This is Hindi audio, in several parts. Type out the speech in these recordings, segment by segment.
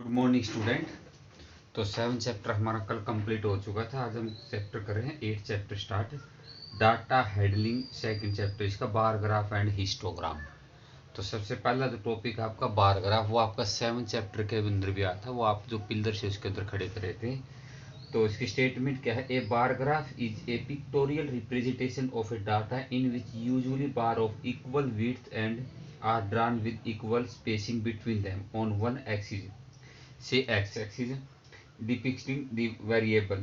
Good morning student. तो 7 चैप्टर हमारा कल कंप्लीट हो चुका था। आज हम चैप्टर कर रहे हैं 8 chapter start, data handling. Second chapter इसका बार ग्राफ एंड हिस्टोग्राम। तो सबसे पहला जो टॉपिक आपका बार ग्राफ, वो आपका 7 चैप्टर के अंदर भी आया था। वो आप जो पिलर से उसके अंदर खड़े कर रहे थे। तो इसकी स्टेटमेंट क्या है? A bar graph is a pictorial representation of a data in which usually bar of equal width and are drawn with equal spacing between them on one axis, say x-axis, depicting the variable.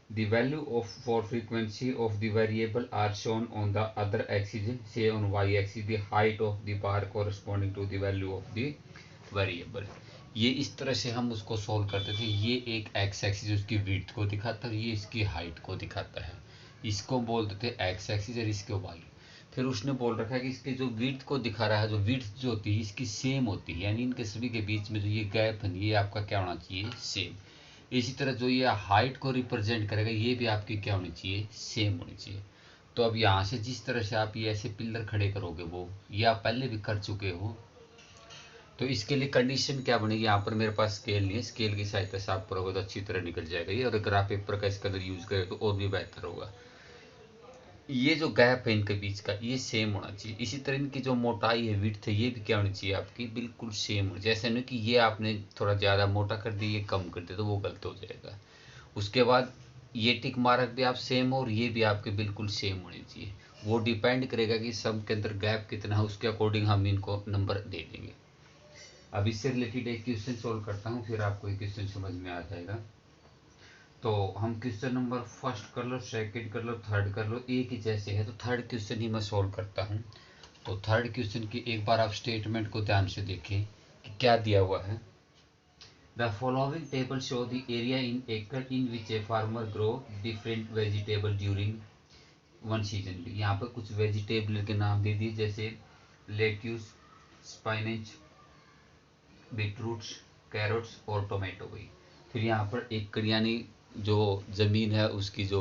The value of for frequency of the variable are shown on the other axis, say on y-axis, the height of the bar corresponding to the value of the variable. ये इस तरह से हम उसको सोल्व करते थे। ये एक एक्स एक्सिस उसकी विड्थ को दिखाता है, ये इसकी हाइट को दिखाता है। इसको बोलते थे एक्स एक्सिस और इसको वाई। फिर उसने बोल रखा है कि इसके जो विड्थ को दिखा रहा है, जो विड्थ जो होती है इसकी सेम होती है, यानी इनके सभी के बीच में जो ये गैप है ये आपका क्या होना चाहिए? सेम। इसी तरह जो ये हाइट को रिप्रेजेंट करेगा ये भी आपकी क्या होनी चाहिए? सेम होनी चाहिए। तो अब यहाँ से जिस तरह से आप ये ऐसे पिलर खड़े करोगे, वो ये आप पहले भी कर चुके हो। तो इसके लिए कंडीशन क्या बनेगी? यहाँ पर मेरे पास स्केल नहीं है, स्केल की सहायता से आप करोगे तो अच्छी तरह निकल जाएगा ये। और ग्राफ पेपर का इसके अंदर यूज करें तो और भी बेहतर होगा। ये जो गैप है इनके बीच का ये सेम होना चाहिए। इसी तरह इनकी जो मोटाई है, विड्थ है, ये भी क्या होनी चाहिए आपकी? बिल्कुल सेम हो। जैसे नहीं कि ये आपने थोड़ा ज़्यादा मोटा कर दिया, ये कम कर दिया, तो वो गलत हो जाएगा। उसके बाद ये टिक मार्क भी आप सेम हो और ये भी आपके बिल्कुल सेम होने चाहिए। वो डिपेंड करेगा कि सब के अंदर गैप कितना है, उसके अकॉर्डिंग हम इनको नंबर दे देंगे। अब इससे रिलेटेड एक क्वेश्चन सोल्व करता हूँ, फिर आपको ये क्वेश्चन समझ में आ जाएगा। तो हम क्वेश्चन नंबर फर्स्ट कर लो, सेकंड कर लो, थर्ड कर लो, एक ही जैसे है। तो थर्ड क्वेश्चन ही मैं सोल्व करता हूँ। तो थर्ड क्वेश्चन की एक बार आप स्टेटमेंट को ध्यान से देखें कि क्या दिया हुआ है। The following table show the area in acre in which a farmer grow different vegetable during one season. यहाँ पर कुछ वेजिटेबल के नाम दे दिए, जैसे लेट्यूस, स्पाइनेच, बीटरूट्स, कैरोट्स और टोमेटो गई। फिर यहाँ पर एकड़ यानी जो ज़मीन है उसकी जो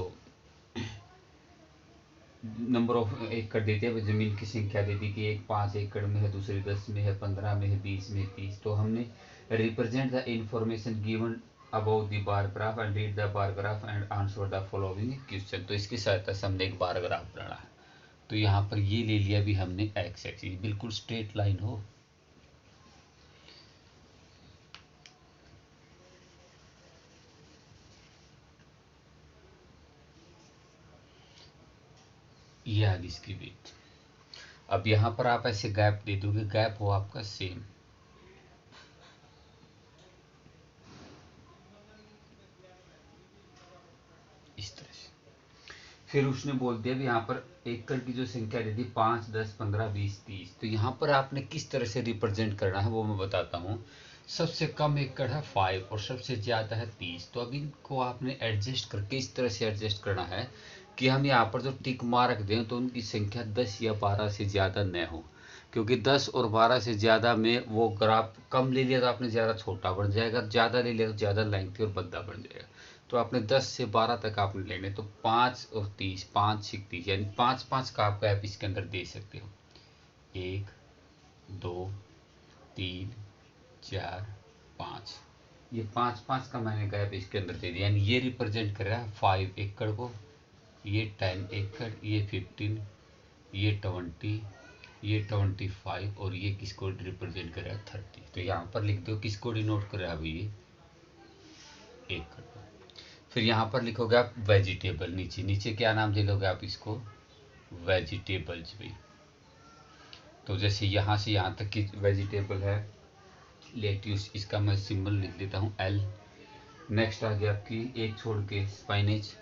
नंबर ऑफ एकड़ देते हैं, ज़मीन की संख्या दे दी कि एक 5 एकड़ में है, दूसरी 10 में है, 15 में है, 20 में, 30। तो हमने represent the information given about the bar graph and read the bar graph and answer the following question. तो इसकी सहायता से हमने एक बार ग्राफ बनाना है। तो यहाँ पर ये ले लिया भी हमने एक्स एक्सिस, बिल्कुल स्ट्रेट लाइन हो। ये आगे इसकी विड्थ। अब यहाँ पर आप ऐसे गैप दे दोगे, गैप हो आपका सेम। इस तरह से फिर उसने बोल दिया भी यहाँ पर एकड़ की जो संख्या दे दी 5, 10, 15, 20, 30। तो यहाँ पर आपने किस तरह से रिप्रेजेंट करना है वो मैं बताता हूँ। सबसे कम एकड़ है 5 और सबसे ज़्यादा है 30। तो अब इनको आपने एडजस्ट करके इस तरह से एडजस्ट करना है कि हम यहाँ पर जो टिक मार्क दें तो उनकी संख्या 10 या 12 से ज़्यादा न हो। क्योंकि 10 और 12 से ज़्यादा में वो ग्राफ कम ले लिया तो आपने ज़्यादा छोटा बन जाएगा, ज़्यादा ले लिया तो ज़्यादा लेंथी और बद्दा बन जाएगा। तो आपने 10 से 12 तक आपने लेने। तो 5 और 30, 5 से 30, यानी 5-5 का आप गैप इसके अंदर दे सकते हो। 1, 2, 3, 4, 5। ये 5-5 का मैंने गैप इसके अंदर दे दिया, यानी ये रिप्रेजेंट कर रहा है 5 एकड़ को, ये 10 एकड़, ये 15, ये 20, ये 25 और ये किसको रिप्रेजेंट कर रहा है? 30। तो यहाँ पर लिख दो किसको डिनोट कर रहा है ये एकड़। फिर यहाँ पर लिखोगे आप वेजिटेबल, नीचे नीचे क्या नाम दे दोगे आप इसको? वेजिटेबल्स भी। तो जैसे यहाँ से यहाँ तक की वेजिटेबल है लेट्यूस, इसका मैं सिंबल लिख देता हूँ L। नेक्स्ट आ गया आपकी एक छोड़ के स्पाइनेच,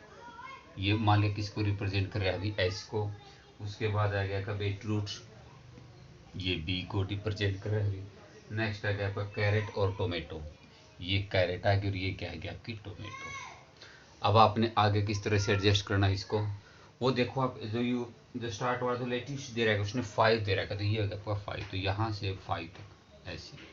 ये मान लिया किसको रिप्रेजेंट कर रहा है अभी? S को। उसके बाद आ गया आपका बीटरूट्स, ये B को रिप्रेजेंट कर रहा है अभी। नेक्स्ट आ गया आपका कैरेट और टोमेटो, ये कैरेट आ गया और ये क्या आ गया आपकी? टोमेटो। अब आपने आगे किस तरह से एडजस्ट करना है इसको, वो देखो आप। जो स्टार्ट वाला तो लेटिस दे रहा है, उसने 5 दे रखा, तो ये होगा आपका 5। तो यहाँ से 5 तक ऐसे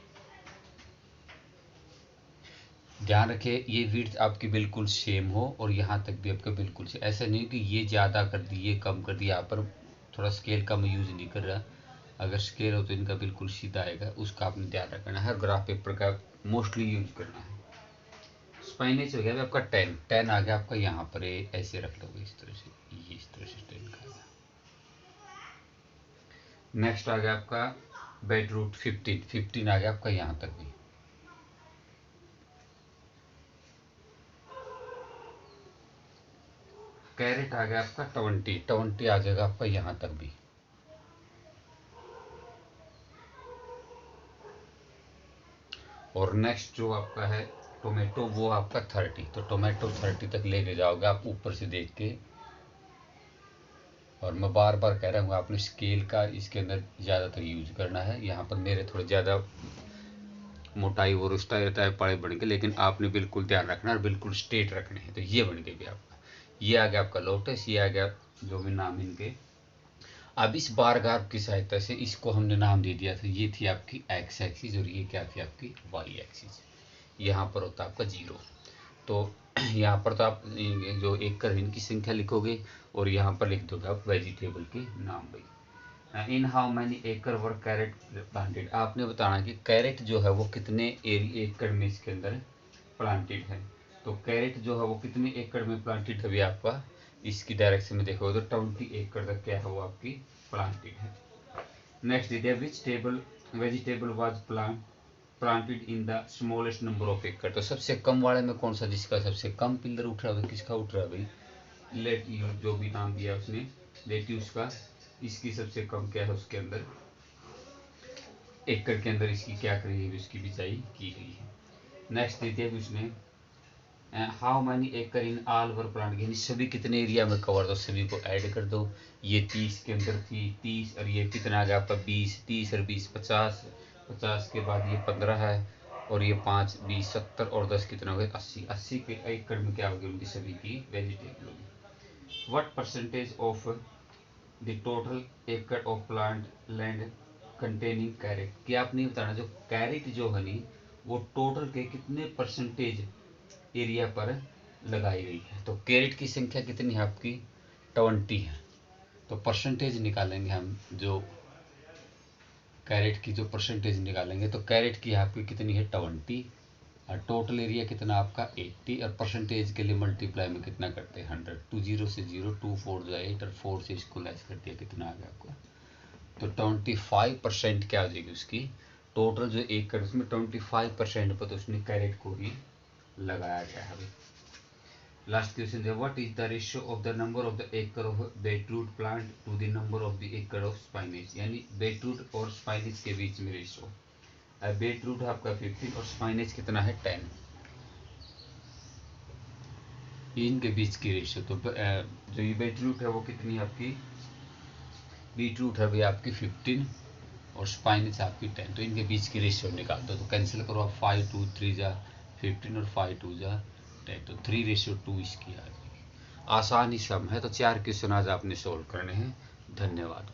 ध्यान रखें ये विड्थ आपकी बिल्कुल सेम हो और यहाँ तक भी आपका बिल्कुल सेम। ऐसा नहीं कि ये ज़्यादा कर दी ये कम कर दिया। यहाँ पर थोड़ा स्केल का मैं यूज़ नहीं कर रहा। अगर स्केल हो तो इनका बिल्कुल सीधा आएगा, उसका आपने ध्यान रखना है। ग्राफ पेपर का मोस्टली यूज करना है। स्पाइनेज हो गया आपका 10, 10 आ गया आपका यहाँ पर, ऐसे रख लोगे इस तरह से, ये इस तरह से 10 का आएगा। नेक्स्ट आ गया आपका बेड रूट 15, 15 आ गया आपका यहाँ तक भी। कैरेट आ गया आपका 20, 20 आ जाएगा आपका यहाँ तक भी। और नेक्स्ट जो आपका है टोमेटो, वो आपका 30, तो टोमेटो 30 तक लेके जाओगे आप ऊपर से देख के। और मैं बार बार कह रहा हूँ आपने स्केल का इसके अंदर ज़्यादातर यूज करना है। यहाँ पर मेरे थोड़े ज़्यादा मोटाई और उस टाइप पड़े बन के, लेकिन आपने बिल्कुल ध्यान रखना और बिल्कुल स्ट्रेट रखने हैं। तो ये बन गए भी आपका, ये आ गया आपका लोटस, ये आ गया जो भी नाम इनके। अब इस बार ग्राफ की सहायता से इसको हमने नाम दे दिया था, ये थी आपकी एक्स एक्सिस और ये क्या थी आपकी वाई एक्सिस। यहाँ पर होता आपका 0। तो यहाँ पर तो आप जो एकड़ इनकी संख्या लिखोगे और यहाँ पर लिख दोगे आप वेजिटेबल के नाम भाई। इन हाउ मैनी एकड़ वर कैरेट प्लांटेड, आपने बताना कि कैरेट जो है वो कितने एकड़ में इसके अंदर प्लांटेड है। तो कैरेट जो है वो कितने एकड़ में प्लांटेड है, आपका इसकी डायरेक्शन में देखोगे तो 20 एकड़ तक क्या है वो आपकी प्लांटेड है। Next they vegetable was planted in the smallest number of एकड़, तो सबसे कम वाले में कौन सा, जिसका सबसे कम पिलर उठ रहा है, किसका उठ रहा है भाई, लेट यू जो भी नाम दिया उसने, लेट यू उसका, इसकी सबसे कम क्या है उसके अंदर एकड़ के अंदर इसकी क्या करी है, इसकी बिजाई की गई है। नेक्स्ट दे दिया उसने हाउ मैनी एकड़ इन ऑल वर प्लांट, यानी सभी कितने एरिया में कवर, दो सभी को ऐड कर दो। ये 30 के अंदर थी 30, और ये कितना आ गया आपका 20, 30 और 20 50, 50 के बाद ये 15 है, और ये 5 20 70 और 10 कितना हो गया 80, 80 के एकड़ में क्या होगी उनकी सभी की वेजिटेबल होगी। What percentage of the total acre of plant land containing carrot, क्या आपने बताना जो कैरेट जो है नी वो टोटल के कितने परसेंटेज एरिया पर लगाई गई है। तो कैरेट की संख्या कितनी है आपकी 20 है। तो परसेंटेज निकालेंगे हम, जो कैरेट की जो परसेंटेज निकालेंगे तो कैरेट की आपकी कितनी है 20, और टोटल एरिया कितना आपका 80, और परसेंटेज के लिए मल्टीप्लाई में कितना करते हैं 100, 2 0 से 0, 2 4 जो 8 और 4 से इसको लेस कर दिया, कितना आ गया आपका, तो 25% क्या हो जाएगी उसकी टोटल जो एकड़, उसमें 25% पर तो उसने कैरेट को ही लगाया गया है। लास्ट क्वेश्चन है what is the ratio of the number of the acre of beetroot plant to the number of the acre of spinach, यानी बीटरूट और स्पाइनेज के बीच में रेशियो। बीटरूट आपका 15 और स्पाइनेज कितना है 10, इनके बीच की रेशियो। तो जो ये बीटरूट है वो कितनी है आपकी, बीटरूट है भाई आपकी 15 और स्पाइनेज आपकी 10, तो इनके बीच की रेशियो निकाल दो। तो कैंसिल करो आप, 5 2 3 जा 15 और 5 2 जा 10, तो 3:2 इसकी आ जाएगी। आसान ही सम है। तो 4 क्वेश्चन आज आपने सोल्व करने हैं। धन्यवाद।